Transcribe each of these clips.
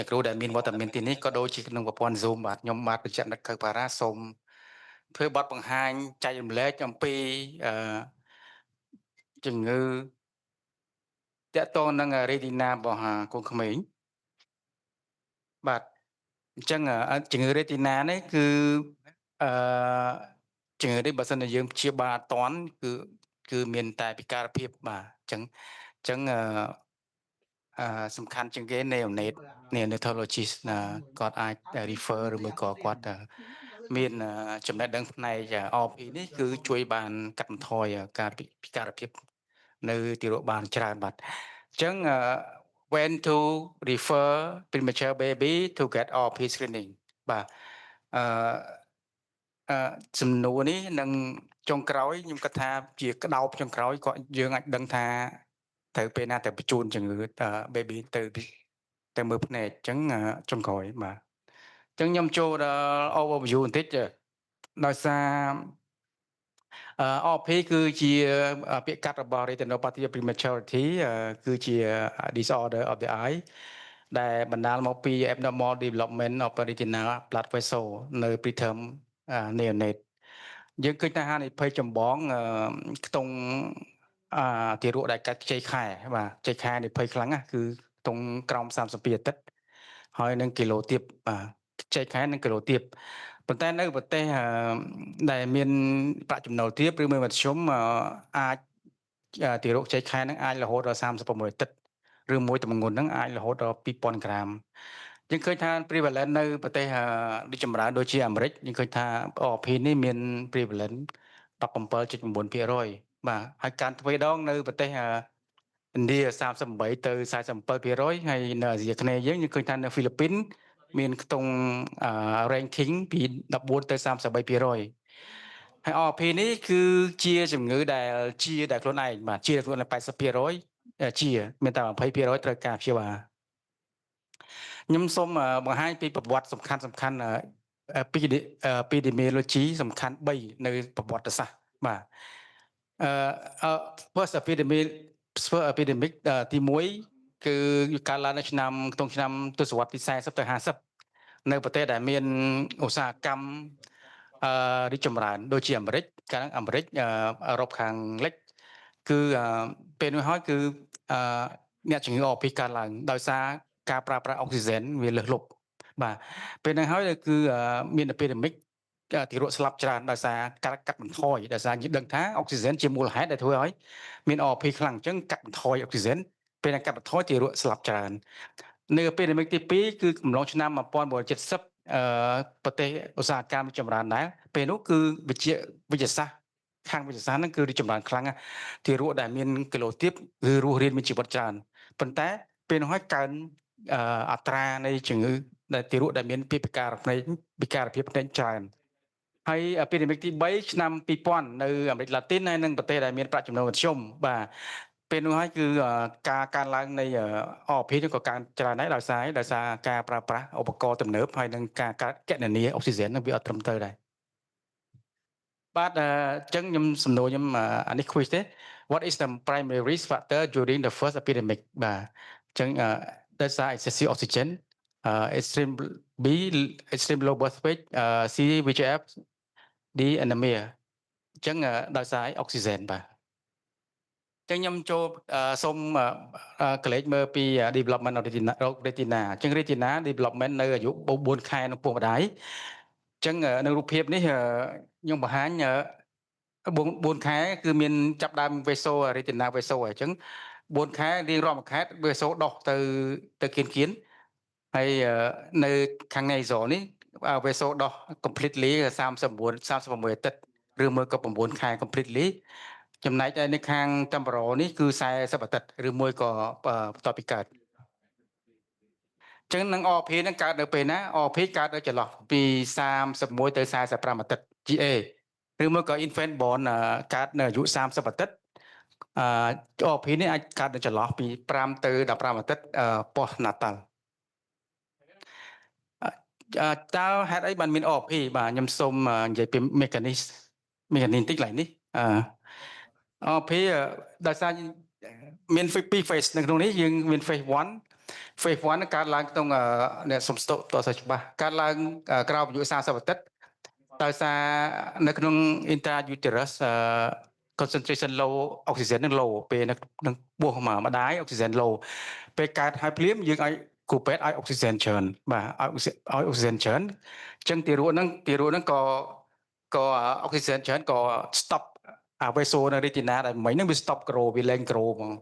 គ្រូដែលមានវត្តមានទីនេះក៏ដូចជាក្នុងប្រព័ន្ធ Zoom បាទខ្ញុំបាទបញ្ជាក់ដឹកកៅបារ៉ាសូមធ្វើបទបង្ហាញចែករំលែកអំពីជំងឺតកតងនឹងរេទីណារបស់កូនក្មេងបាទអញ្ចឹងជំងឺរេទីណានេះគឺអឺជំងឺនេះបើសិនជាយើងព្យាបាលអត់ទាន់គឺមានតែពិការភាពបាទអញ្ចឹងសំខាន់ជាងគេ neonatologist គាត់អាច refer ឬមួយក៏គាត់មានចំណេះដឹងផ្នែក RP នេះគឺជួយបានកាត់បន្ថយការពិការភាពនៅទារកបានច្រើនបាទអញ្ចឹង when to refer premature baby to get RP screening បាទអសំណួរនេះនឹងចុងក្រោយខ្ញុំគិតថាជាក្តោបចុងក្រោយគាត់យើងអាចដឹងថាត្រូវពេលណាទៅបញ្ជូនជំងឺ baby ទៅមើលភ្នែកអញ្ចឹងចុងក្រោយបាទអញ្ចឹងខ្ញុំចូលដល់ overview បន្តិចដោយសារRP គឺជាពាក្យកាត់របស់ retinopathy of prematurity គឺជា disorder of the eye ដែលបណ្ដាលមកពី abnormal development of retinal blood vessel នៅ preterm neonate យើងឃើញថាហានិភ័យចម្បងខ្ទង់ទារកដែលកាត់ខ្ចីខែបាទខ្ចីខែនិភ័យខ្លាំងណាស់គឺខ្ទង់ក្រោម32អាទិត្យហើយនឹងគីឡូទៀបបាទខ្ចីខែនឹងគីឡូទៀបប៉ុន្តែនៅប្រទេសដែលមានប្រាក់ចំណូលទាបឬមួយមធ្យមអាចទារកខ្ចីខែនឹងអាចរហូតដល់36អាទិត្យឬមួយទម្ងន់នឹងអាចរហូតដល់2000ក្រាមយើងឃើញថា prevalent នៅប្រទេសរីកចម្រើនដូចជាអាមេរិកយើងឃើញថា ORP នេះមាន prevalent 17.9%បាទហើយការទ្វេដងនៅប្រទេសឥណ្ឌា38ទៅ47%ហើយនៅអាស៊ីអាគ្នេយ៍យើងឃើញថានៅហ្វីលីពីនមានខ្ទង់ ranking ពី14ទៅ33%ហើយ RP នេះគឺជាជំងឺដែលខ្លួនឯងបាទជាខ្លួនឯង80%ជាមានតែ20%ត្រូវការព្យាបាលខ្ញុំសូមបង្ហាញពីប្រវត្តិសំខាន់epidemiology សំខាន់3នៅប្រវត្តិសាស្ត្របាទfirst epidemic ទី1គឺកើតឡើងនៅក្នុងឆ្នាំទសវត្សរ៍ទី40ទៅ50នៅប្រទេសដែលមានឧស្សាហកម្មរីកចម្រើនដូចជាអាមេរិកកាលហ្នឹងអាមេរិកអឺរ៉ុបខាងលិចគឺពេលនោះហើយគឺអ្នកជំងឺ RP កើតឡើងដោយសារការប្រើប្រាស់អុកស៊ីហ្សែនវាលើសលប់បាទពេលហ្នឹងហើយគឺមាន epidemic ទារកស្លាប់ច្រើនដោយសារការកាត់បន្ថយដោយសារយើងដឹងថាអុកស៊ីហ្សែនជាមូលហេតុដែលធ្វើឲ្យមាន RP ខ្លាំងអញ្ចឹងកាត់បន្ថយអុកស៊ីហ្សែនពេលណាកាត់បន្ថយទារកស្លាប់ច្រើននៅ epidemic ទី2គឺកំឡុងឆ្នាំ1970ប្រទេសឧស្សាហកម្មចម្រើនដែរពេលនោះគឺវិទ្យាសាស្ត្រខាងវិទ្យាសាស្ត្រហ្នឹងគឺរីកចម្រើនខ្លាំងណាស់ទារកដែលមានគីឡូទៀបគឺរស់រានមានជីវិតច្រើនប៉ុន្តែពេលនោះហើយកើនអត្រានៃជំងឺដែលទារកដែលមានពិការភាពភ្នែកច្រើនហើយ epidemic ទី3ឆ្នាំ2000នៅអាមេរិកឡាទីនហើយនិងប្រទេសដែលមានប្រាក់ចំណូលមធ្យមបាទពេលនោះហើយគឺការកើនឡើងនៃ RP នេះក៏កើនច្រើនដែរដោយសារការប្រើប្រាស់ឧបករណ៍ទំនើបហើយនិងការកណនាអុកស៊ីហ្សែននឹងវាអត់ត្រឹមត្រូវដែរបាទអញ្ចឹងសំណួរខ្ញុំអានេះ quiz ទេ What is the primary risk factor during the first epidemic បាទអញ្ចឹងដោយសារ excessive oxygen extreme B extreme low birth weight C VHF D anemia អញ្ចឹងដោយសារអុកស៊ីហ្សែនបាទចឹងខ្ញុំចូលសូមកលេចមើលពី development of retina អញ្ចឹង retina development នៅអាយុ4ខែនៅពុកម្ដាយអញ្ចឹងនៅរូបភាពនេះខ្ញុំបង្ហាញ4ខែគឺមានចាប់ដើម vessel retina vessel អញ្ចឹង4ខែរៀងរាល់មួយខែ vessel ដោះទៅគៀនហើយនៅខាង nasal នេះ vessel ដោះ completely 36អាទិត្យឬមួយក៏9ខែ completely ចំណែកឯនៅខាង temporal នេះគឺ40អាទិត្យឬមួយក៏បន្ទាប់ពីកើតអញ្ចឹងនឹង RP នឹងកើតនៅពេលណា RP កើតនៅចន្លោះពី31ទៅ45អាទិត្យ GA ឬមួយក៏ infant born កើតនៅអាយុ30អាទិត្យRP នេះអាចកើតនៅចន្លោះពី5ទៅ15អាទិត្យ postnatal តើហេតុអីបានមាន RP បាទខ្ញុំសូមនិយាយពី mechanism តិចឡើងនេះRP ដោយសារមាន 2 phase នៅក្នុងនេះយើងមាន phase 1 phase 1នឹងកើតឡើងក្នុងអ្នកសំស្តុកតសច្បាស់កើតឡើងក្រោមអាយុ40អាទិត្យដោយសារនៅក្នុង intrauterus concentration low oxygen នឹង low ពេលនឹងពោះមកម្ដាយ oxygen low ពេលកើតហើយភ្លាមយើងឲ្យគ្រូពេទ្យឲ្យ oxygen ច្រើនបាទឲ្យ oxygen ច្រើនអញ្ចឹងទារកហ្នឹងក៏ oxygen ច្រើនក៏ stop អា vessel នៅ retina ដែលមិញហ្នឹងវា stop grow វាលែង grow ហ្មង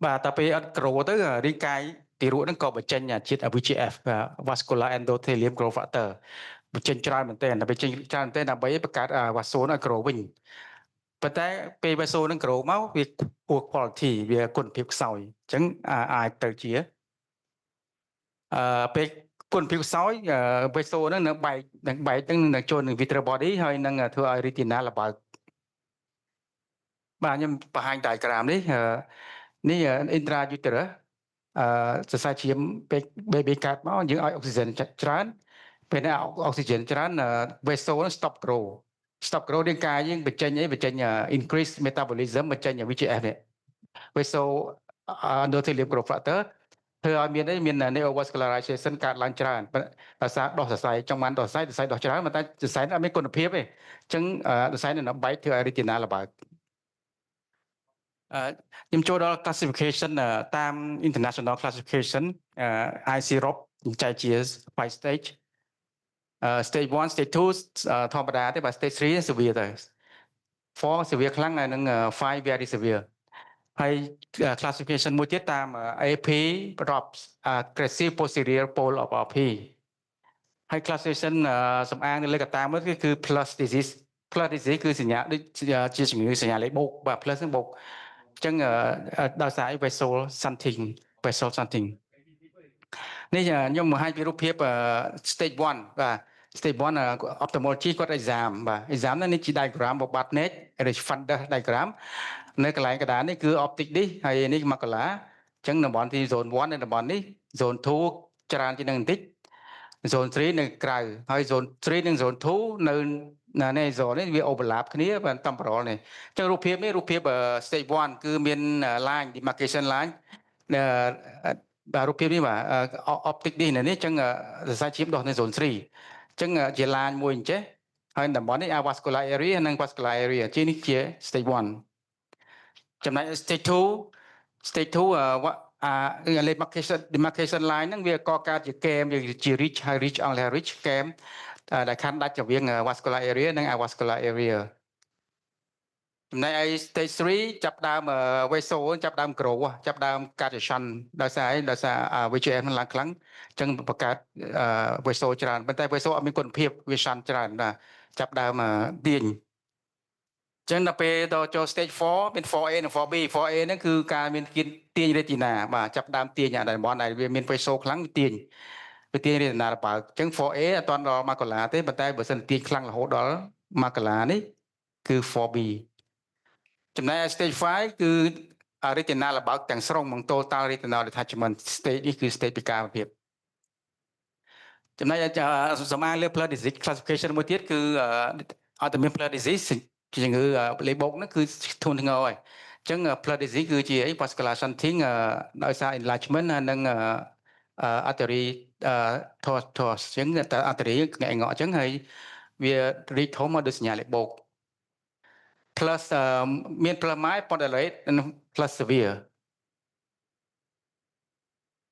បាទតែពេលអត់ grow ទៅរាងកាយទារកហ្នឹងក៏បញ្ចេញជាតិ VEGF vascular endothelium growth factor បញ្ចេញច្រើនមែនទែនតែបញ្ចេញច្រើនមែនទែនដើម្បីបង្កើតvessel ឲ្យ grow វិញប៉ុន្តែពេល vessel ហ្នឹង grow មកវា poor quality វាគុណភាពខ្សោយអញ្ចឹងអាចទៅជាពេលគុណភាពខ្សោយ vessel ហ្នឹងនឹងបែកនឹងចូលនឹង vitreous body ហើយនឹងធ្វើឲ្យ retina ល្បើកបាទខ្ញុំបង្ហាញ diagram នេះ intrauterus សរសៃឈាមពេល baby កើតមកយើងឲ្យ oxygen ច្រើនពេលនេះ oxygen ច្រើន vessel នឹង stop grow រាងកាយយើងបញ្ចេញincrease metabolism បញ្ចេញ VEGF នេះ vessel endothelium growth factor ធ្វើឲ្យមាន neovascularization កើតឡើងច្រើនដោយសារដោះសរសៃចង់បានដោះសរសៃដោះច្រើនតែសរសៃអត់មានគុណភាពទេអញ្ចឹងសរសៃនឹងបែកធ្វើឲ្យ retina ល្បើកខ្ញុំចូលដល់ classification តាម international classification ICROP ចែកជា 5 stage stage 1 stage 2 ធម្មតាទេបាទ stage 3 severe ទៅ4 severe ខ្លាំងហើយនឹង5 very severe ហើយ classification មួយទៀតតាម AP ROPS aggressive posterior pole of RP ហើយ classification សម្អាងនៅលើកត្តាមួយគឺ plus disease គឺសញ្ញាដូចជាជំងឺសញ្ញាលេខបូកបាទ plus ហ្នឹងបូកអញ្ចឹងដោយសារ vessel shunting នេះខ្ញុំបង្ហាញពីរូបភាព stage 1 បាទ stage 1 ophthalmology គាត់ exam បាទ exam នេះជា diagram របស់ Barnett fundus diagram នៅកន្លែងកណ្ដាលនេះគឺ optic នេះហើយនេះ macula អញ្ចឹងតំបន់ទី zone 1 នៅតំបន់នេះ zone 2 ច្រើនជាងនឹងបន្តិច zone 3 នៅក្រៅហើយ zone 3 និង zone 2 នៅនៃ zone នេះវា overlap គ្នាបាទ temporal នេះអញ្ចឹងរូបភាពនេះរូបភាព stage 1 គឺមាន line demarcation line បាទរូបភាពនេះបាទ optic នេះអញ្ចឹងសរសៃឈាមដោះនៅ zone 3 អញ្ចឹងជាឡានមួយអញ្ចេះហើយតំបន់នេះ avascular area និង vascular area ជានេះជា stage 1 ចំណែក stage 2 demarcation line ហ្នឹងវាកកើតជាគែមជា ridge ហើយ ridge អង់គ្លេស ridge គែមដែលខណ្ឌដាច់រវាង vascular area និង avascular area ចំណែកឯ stage 3 ចាប់ដើម vessel ចាប់ដើម grow ចាប់ដើមកាត់ shunt ដោយសារVEGF នឹងឡើងខ្លាំងអញ្ចឹងបង្កើត vessel ច្រើនប៉ុន្តែ vessel អត់មានគុណភាពវា shunt ច្រើនបាទចាប់ដើមទាញអញ្ចឹងដល់ពេលដល់ចូល stage 4 មាន 4A និង 4B 4A ហ្នឹងគឺការមានទាញ retina បាទចាប់ដើមទាញតំបន់ដែលវាមាន vessel ខ្លាំងទាញ retina ល្បើកអញ្ចឹង 4A អត់ទាន់ដល់ macula ទេប៉ុន្តែបើសិនទាញខ្លាំងរហូតដល់ macula នេះគឺ 4B ចំណែក stage 5 គឺ retina ល្បើកទាំងស្រុងមក total retinal detachment stage នេះគឺ stage ពិការភាពចំណែកសម្អាងលើ blood disease classification មួយទៀតគឺអត់តែមាន blood disease ជំងឺលេខបូកហ្នឹងគឺធ្ងន់ធ្ងរហើយអញ្ចឹង blood disease គឺជាអី vascular shunting ដោយសារ enlargement និងartery thrombus អញ្ចឹងតែ artery ងាកងក់អញ្ចឹងហើយវារីកធំមកដោយសញ្ញាលេខបូក plus មាន plus mild moderate និង plus severe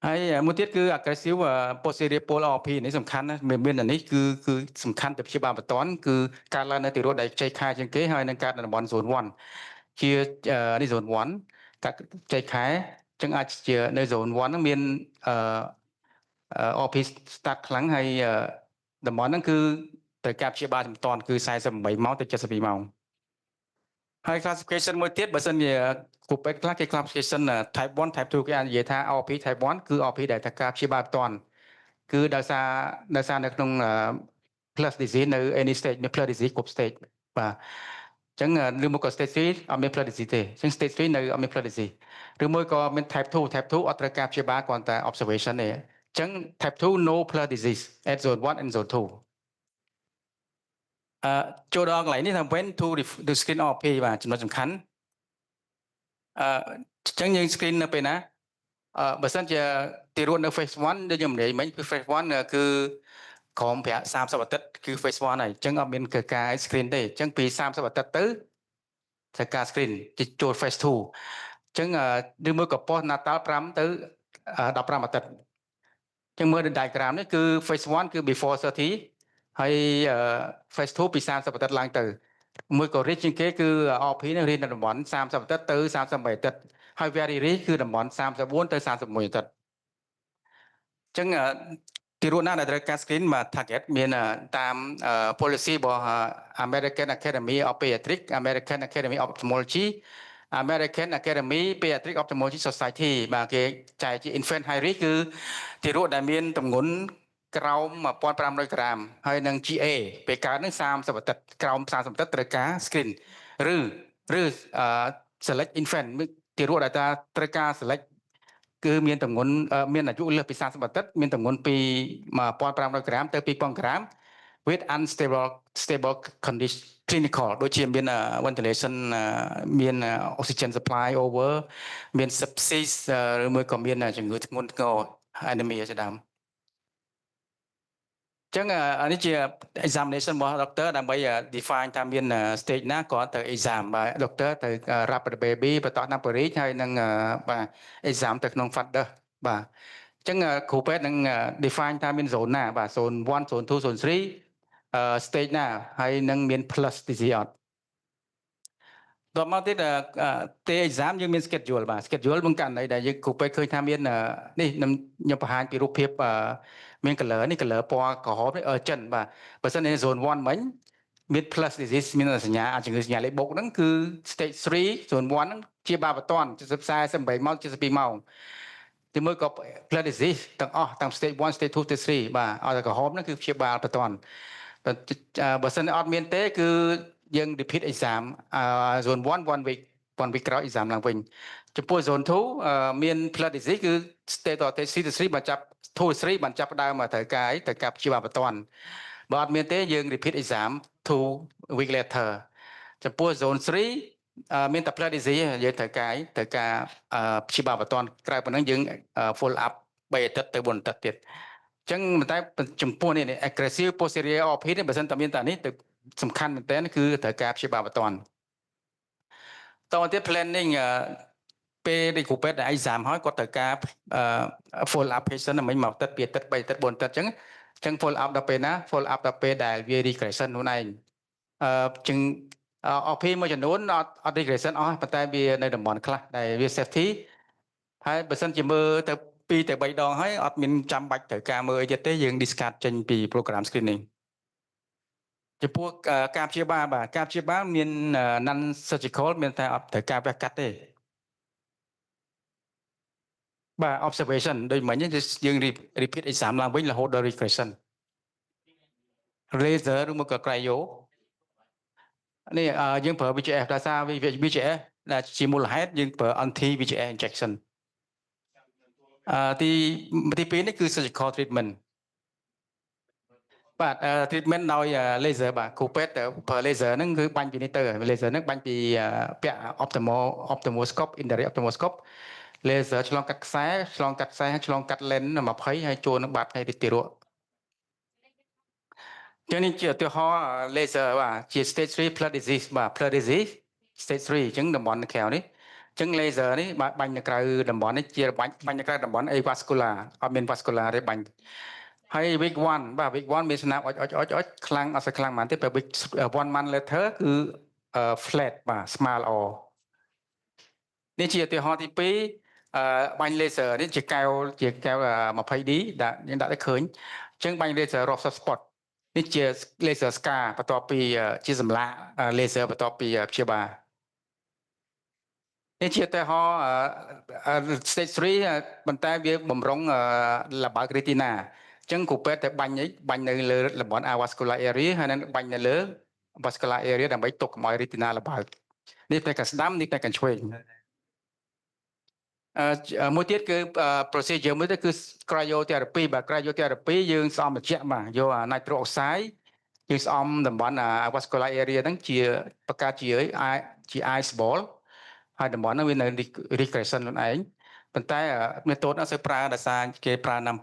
ហើយមួយទៀតគឺ aggressive posterior pole RP នេះសំខាន់ណាស់មានអានេះគឺសំខាន់ទៅព្យាបាលបន្ទាន់គឺការឡើងនៅទីរត់ដែលខ្ចីខែជាងគេហើយនឹងការតំបន់ zone 1 ជានេះ zone 1កាត់ខ្ចីខែចឹងអាចជានៅ zone 1ហ្នឹងមានRP start ខ្លាំងហើយតំបន់ហ្នឹងគឺត្រូវការព្យាបាលបន្ទាន់គឺ48ម៉ោងទៅ72ម៉ោងហើយ classification មួយទៀតបើសិនជាគ្រូពេទ្យខ្លះគេ classification type 1 type 2គេអាចនិយាយថា RP type 1 គឺ RP ដែលត្រូវការព្យាបាលបន្ទាន់គឺដោយសារនៅក្នុង plus disease នៅ any stage មាន plus disease គ្រប់ stage បាទអញ្ចឹងឬមួយក៏ stage 3អត់មាន plus disease ទេអញ្ចឹង stage 3នៅអត់មាន plus disease ឬមួយក៏មាន type 2 អត់ត្រូវការព្យាបាលគ្រាន់តែ observation ទេអញ្ចឹង type 2 no plus disease at zone 1 and zone 2ចូលដល់កន្លែងនេះថា when to screen RP បាទចំណុចសំខាន់អញ្ចឹងយើង screen នៅពេលណា បើសិនជាទីរួចនៅ phase 1 ដូចខ្ញុំនិយាយមិញគឺ phase 1គឺក្រោមប្រាក់30អាទិត្យគឺ phase 1ហើយអញ្ចឹងអត់មានការ screen ទេអញ្ចឹងពី30អាទិត្យទៅត្រូវការ screen ចូល phase 2អញ្ចឹងឬមួយក៏ post natal 5ទៅ15អាទិត្យអញ្ចឹងមើល diagram នេះគឺ phase 1គឺ before 30ហើយ phase 2ពី30អាទិត្យឡើងទៅមួយក៏ rich ជាងគេគឺ RP នេះរៀននៅតំបន់30អាទិត្យទៅ33អាទិត្យហើយ very rich គឺតំបន់34ទៅ31អាទិត្យអញ្ចឹងទីរួចណាដែលត្រូវការ screen មក target មានតាម policy របស់ American Academy of Pediatrics American Academy of Ophthalmology American Academy Pediatric Ophthalmology Society បាទគេចែកជា infant high risk គឺទីរួចដែលមានទម្ងន់ក្រោម1500ក្រាមហើយនឹង GA ពេលកើតនឹង30អាទិត្យក្រោម30អាទិត្យត្រូវការ screen ឬselect infant ទីរួចដែលត្រូវការ select គឺមានទម្ងន់មានអាយុលើសពី30អាទិត្យមានទម្ងន់ពី1500ក្រាមទៅ2000ក្រាម with stable condition clinical ដូចជាមាន ventilation មាន oxygen supply over មាន sepsis ឬមួយក៏មានជំងឺធ្ងន់ធ្ងរ anemia ជាដើមចឹងនេះជា examination របស់ doctor ដើម្បី define ថាមាន stage ណាក៏ទៅ exam បាទ doctor ទៅ rapid baby បន្តតាមពរិជហើយនឹងបាទ exam ទៅក្នុង father បាទអញ្ចឹងគ្រូពេទ្យនឹង define ថាមាន zone ណាបាទ zone 1 zone 2 zone 3 stage ណាហើយនឹងមាន plus disease អត់តមកទៀតទេ exam យើងមាន schedule បាទ schedule បង្កាន់ន័យដែលយើងគ្រូពេទ្យឃើញថាមាននេះខ្ញុំបង្ហាញពីរូបភាពមាន color នេះ color ពណ៌ក្រហមនេះ urgent បាទបើសិនជា zone 1មិញមាន plus disease មានសញ្ញាជំងឺសញ្ញាលេខបូកហ្នឹងគឺ stage 3 zone 1ហ្នឹងជាបាបតន48ម៉ោង72ម៉ោងទីមួយក៏ plus disease ទាំងអស់ទាំង stage 1 stage 2 stage 3បាទឲ្យតែក្រហមហ្នឹងគឺព្យាបាលបតនបើសិនអត់មានទេគឺយើង repeat exam zone 1 1 week ក្រោយ exam ឡើងវិញចំពោះ zone 2មាន flood disease គឺ stage 3បានចាប់2 3បានចាប់ផ្ដើមត្រូវការព្យាបាលបន្ទាន់បើអត់មានទេយើង repeat exam 2 week later ចំពោះ zone 3មានតែ flood disease យើងត្រូវការព្យាបាលបន្ទាន់ក្រៅពីហ្នឹងយើង follow up 3អាទិត្យទៅ4អាទិត្យទៀតចឹងតែចំពោះនេះ aggressive posterior RP នេះបើសិនតែមានតែនេះទៅសំខាន់មែនតើគឺត្រូវការព្យាបាលបន្ទាន់តទៅទៀត planning ពេលដែលគ្រូពេទ្យដែល exam ហើយគាត់ត្រូវការ follow up patient មិញមកអាទិត្យ2អាទិត្យ3អាទិត្យ4អាទិត្យចឹង follow up ដល់ពេលណា follow up ដល់ពេលដែលវា regression ខ្លួនឯងចឹង RP មួយចំនួនអត់ regression អស់ប៉ុន្តែវានៅតំបន់ខ្លះដែលវា safety ហើយបើសិនជាមើលទៅ2ទៅ3ដងហើយអត់មានចាំបាច់ត្រូវការមើលអីទៀតទេយើង discard ចេញពី program screening ចំពោះការព្យាបាលបាទការព្យាបាលមាន non surgical មានតែអត់ត្រូវការវះកាត់ទេបាទ observation ដូចមិញយើង repeat exam ឡើងវិញរហូតដល់ regression laser ឬមកក៏ cryo នេះយើងប្រើ VGF ដោយសារ VGF ដែលជាមូលហេតុយើងប្រើ anti VGF injection ទី2នេះគឺ surgical treatment បាទ treatment ដោយ laser បាទគ្រូពេទ្យប្រើ laser ហ្នឹងគឺបាញ់ពីនេះទៅ laser ហ្នឹងបាញ់ពីពាក់ ophthalmoscope indirect ophthalmoscope laser ឆ្លងកាត់ខ្សែឆ្លងកាត់ lens 20ហើយចូលនឹងបាត់ហើយទីរក់ចឹងនេះជាឧទាហរណ៍ laser បាទជា stage 3 flood disease បាទ flood disease stage 3អញ្ចឹងតំបន់ក្រៅនេះអញ្ចឹង laser នេះបាញ់នៅក្រៅតំបន់នេះជាបាញ់នៅក្រៅតំបន់ avascular អត់មាន vascular ទេបាញ់ហើយ week 1បាទ week 1មានស្នាមអុចខ្លាំងអត់សូវខ្លាំងប៉ុន្មានទេពេល week 1 month later គឺ flat បាទ smile or នេះជាឧទាហរណ៍ទី2បាញ់ laser នេះជាកែវ 20D យើងដាក់ទៅឃើញអញ្ចឹងបាញ់ laser rough spot នេះជា laser scar បន្ទាប់ពីជាសម្លាក laser បន្ទាប់ពីព្យាបាលនេះជាឧទាហរណ៍ stage 3ប៉ុន្តែវាបំរុងលបើក retina អញ្ចឹងគ្រូពេទ្យតែបាញ់នៅលើតំបន់ avascular area ហើយនឹងបាញ់នៅលើ vascular area ដើម្បីទុកកុំឲ្យ retina លបើកនេះតែកាស្ដាំនេះតែកាឆ្វេងមួយទៀតគឺ procedure មួយទៀតគឺ cryotherapy បាទ cryotherapy យើងស្អំត្រជាក់បាទយក nitro oxide យើងស្អំតំបន់ vascular area ហ្នឹងជាបង្កើតជា ice ball ហើយតំបន់ហ្នឹងវានៅ regression ខ្លួនឯង ប៉ុន្តែមេតូតអត់សូវប្រើដោយសារគេប្រើឆ្នាំ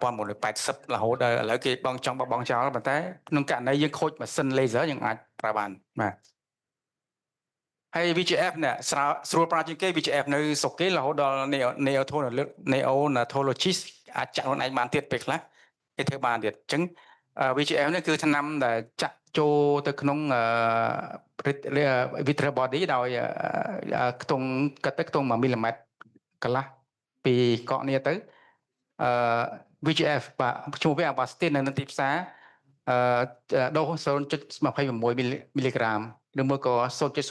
1980រហូតដល់ឥឡូវគេបងចង់បបងចោលប៉ុន្តែក្នុងករណីយើងខូចម៉ាស៊ីន laser យើងអាចប្រើបានបាទហើយ VGF នេះស្រួលប្រើជាងគេ VGF នៅស្រុកគេរហូតដល់ neonatologist អាចចាក់ខ្លួនឯងបានទៀតពេលខ្លះគេធ្វើបានទៀតអញ្ចឹង VGF នេះគឺថ្នាំដែលចាក់ចូលទៅក្នុងvitreous body ដោយខ្ទង់កាត់ទៅខ្ទង់1មីលីម៉ែត្រកន្លះពីកកនេះទៅVGF បាទឈ្មោះវា Avastin នៅទីផ្សារដូស 0.26 មីលីក្រាមឬមួយក៏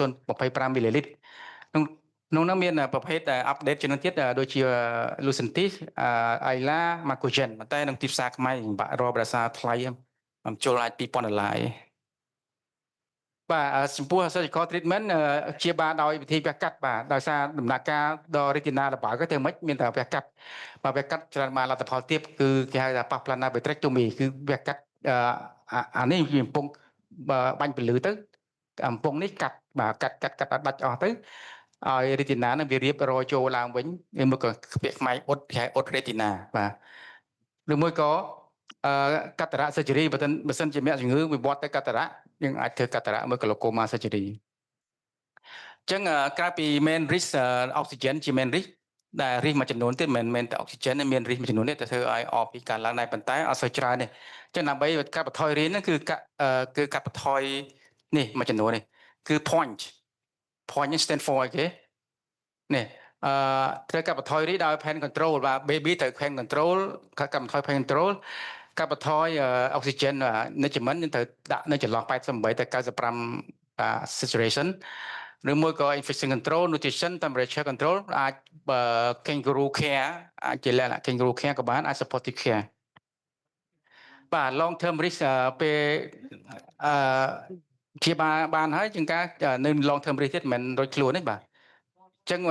0.025 មីលីលីត្រក្នុងនោះមានប្រភេទអាប់ដេតច្រើនទៀតដូចជា Lucentis Ayla Macogen តែក្នុងទីផ្សារខ្មែរពិបាករកដោយសារថ្លៃអំជុលអាច$2000ឯងបាទចំពោះ surgical treatment ជាបាលដោយវិធីវះកាត់បាទដោយសារដំណាក់កាលដល់ retina លបើកទៅមិនមានតែវះកាត់បាទវះកាត់ច្រើនបានលទ្ធផលទៀតគឺគេហៅថា Pavlana vitrectomy គឺវះកាត់អានេះវាកំពុងបាញ់ពលឺទៅកំពុងនេះកាត់បាទកាត់ដាច់អស់ទៅឲ្យ retina នឹងវារៀបរយចូលឡើងវិញមួយក៏ពាក្យខ្មែរអ៊ុតគេហៅអ៊ុត retina បាទឬមួយក៏កាតារ៉ា surgery បើសិនជាអ្នកជំងឺវិវត្តទៅកាតារ៉ាយើងអាចធ្វើកាតារ៉ាមួយ glaucoma surgery អញ្ចឹងក្រៅពី main risk oxygen ជា main risk ដែល risk មួយចំនួនទៀតមិនមែនតែ oxygen ទេមាន risk មួយចំនួនទៀតទៅធ្វើឲ្យ OP កើនឡើងដែរប៉ុន្តែអត់សូវច្រើនទេអញ្ចឹងដើម្បីកាត់បន្ថយ risk ហ្នឹងគឺកាត់បន្ថយនេះមួយចំនួននេះគឺ point នេះ stand for អីគេនេះត្រូវកាត់បន្ថយ risk ដោយ pen control បាទ baby ត្រូវ pen control កាត់បន្ថយ pen control កាត់បន្ថយ oxygen management យើងត្រូវដាក់នៅចន្លោះ88ទៅ95 saturation ឬមួយក៏ infection control nutrition temperature control អាចkangaroo care អាចជាលក្ខណៈ kangaroo care ក៏បានអាច supportive care បាទ long term risk ពេលជាបានហើយជាងការនៅ long term risk ទៀតមិនមែនរួចខ្លួនទេបាទអញ្ចឹង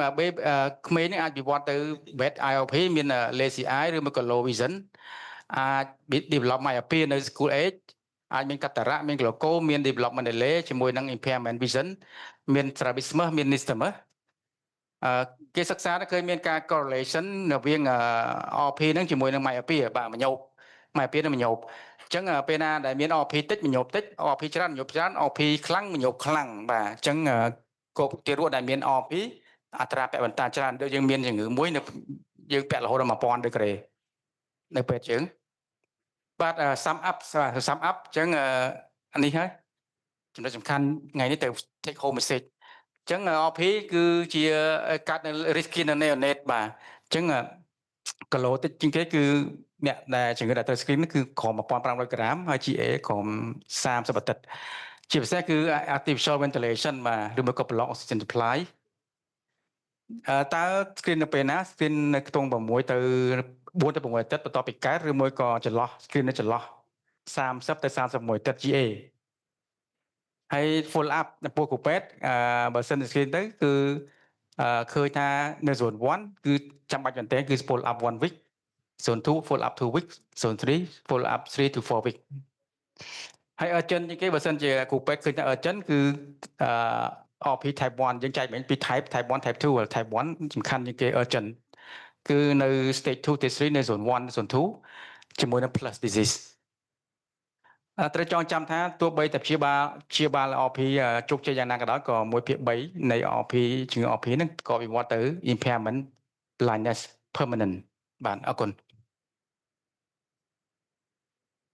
ក្មេងនេះអាចវិវត្តទៅ wet IOP មាន lazy eye ឬមួយក៏ low vision អាច develop myopia នៅ school age អាចមានកាតារ៉ាមាន glaucoma មាន development delay ជាមួយនឹង impairment vision មាន strabismus មាន nystagmus គេសិក្សាឃើញមានការ correlation រវាង RP ហ្នឹងជាមួយនឹង myopia បាទមញោប myopia និងមញោបអញ្ចឹងពេលណាដែលមាន RP តិចមញោបតិច RP ច្រើនមញោបច្រើន RP ខ្លាំងមញោបខ្លាំងបាទអញ្ចឹងគោលទារកដែលមាន RP អត្រាពាក់បន្តាច្រើនដូចយើងមានជំងឺមួយនៅយើងពាក់រហូតដល់1000ដឺក្រេនៅពេលយើងបាទ sum up អញ្ចឹងនេះហើយចំណុចសំខាន់ថ្ងៃនេះទៅ take home message អញ្ចឹង OP គឺជាកាត់នៅ risky នៅ neonate បាទអញ្ចឹងគីឡូតិចជាងគេគឺអ្នកដែលជំងឺដែលត្រូវ screen គឺក្រោម1500ក្រាមហើយ GA ក្រោម30អាទិត្យជាពិសេសគឺ artificial ventilation បាទឬមួយក៏ block oxygen supply តើ screen នៅពេលណា screen នៅខ្ទង់6ទៅ4ទៅ6អាទិត្យបន្ទាប់ពីកើតឬមួយក៏ចន្លោះ screen នៅចន្លោះ30ទៅ31អាទិត្យ GA ហើយ full up ចំពោះគ្រូពេទ្យបើសិន screen ទៅគឺឃើញថានៅ zone 1គឺចាំបាច់មែនទែនគឺ full up 1 week zone 2 full up 2 week zone 3 full up 3 to 4 week ហើយ urgent ជាងគេបើសិនជាគ្រូពេទ្យឃើញថា urgent គឺRP type 1យើងចែកមែនពី type 1 type 2 type 1សំខាន់ជាងគេ urgent គឺនៅ stage 2 stage 3នៅ zone 1 zone 2ជាមួយនឹង plus disease ត្រូវចងចាំថាទោះបីតែព្យាបាល RP ជោគជ័យយ៉ាងណាក៏ដោយក៏1/3នៃ RP ជំងឺ RP ហ្នឹងក៏វិវត្តទៅ impairment blindness permanent បាទអរគុណ